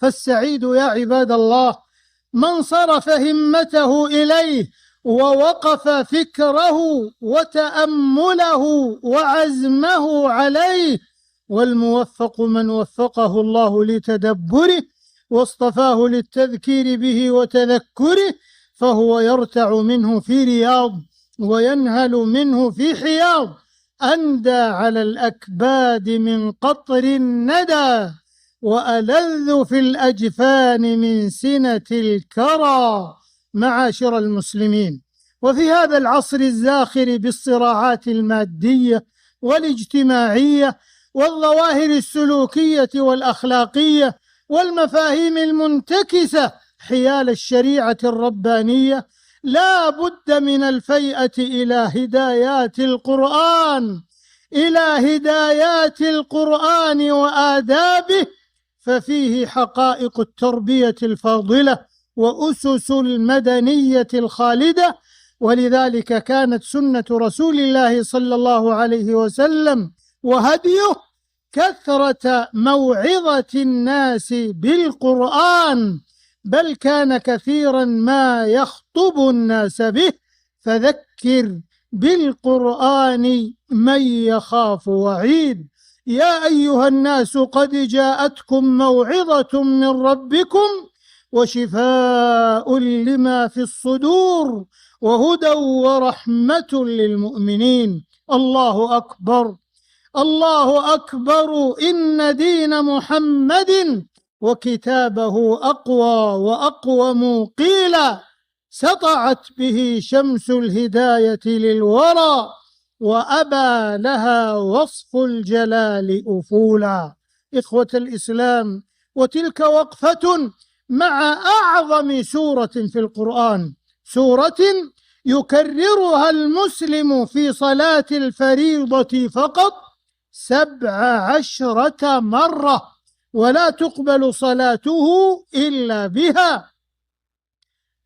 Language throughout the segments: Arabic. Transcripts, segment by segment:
فالسعيد يا عباد الله من صرف همته إليه ووقف فكره وتأمله وعزمه عليه، والموفق من وفقه الله لتدبره واصطفاه للتذكير به وتذكره، فهو يرتع منه في رياض وينهل منه في حياض، أندى على الأكباد من قطر الندى، وألذ في الأجفان من سنة الكرى. معاشر المسلمين، وفي هذا العصر الزاخر بالصراعات المادية والاجتماعية والظواهر السلوكية والأخلاقية والمفاهيم المنتكسة حيال الشريعة الربانية، لا بد من الفيئة إلى هدايات القرآن وآدابه، ففيه حقائق التربية الفاضلة وأسس المدنية الخالدة. ولذلك كانت سنة رسول الله صلى الله عليه وسلم وهديه كثرة موعظة الناس بالقرآن، بل كان كثيرا ما يخطب الناس به، فذكر بالقرآن من يخاف وعيد. يا أيها الناس قد جاءتكم موعظة من ربكم وشفاء لما في الصدور وهدى ورحمة للمؤمنين. الله أكبر، الله أكبر، إن دين محمد وكتابه أقوى وأقوم قيلا، سطعت به شمس الهداية للورى وأبى لها وصف الجلال أفولا. إخوة الإسلام، وتلك وقفة مع أعظم سورة في القرآن، سورة يكررها المسلم في صلاة الفريضة فقط 17 مرة، ولا تقبل صلاته إلا بها.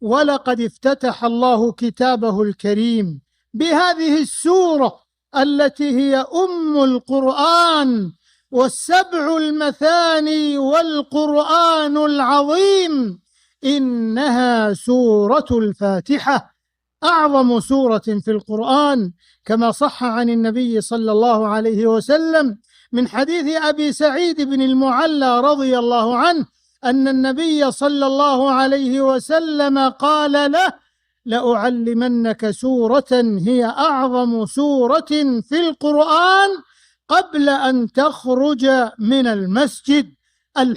ولقد افتتح الله كتابه الكريم بهذه السورة التي هي أم القرآن والسبع المثاني والقرآن العظيم، إنها سورة الفاتحة، أعظم سورة في القرآن، كما صح عن النبي صلى الله عليه وسلم من حديث أبي سعيد بن المعلى رضي الله عنه أن النبي صلى الله عليه وسلم قال له: لأعلمنك سورة هي أعظم سورة في القرآن قبل أن تخرج من المسجد. الحمد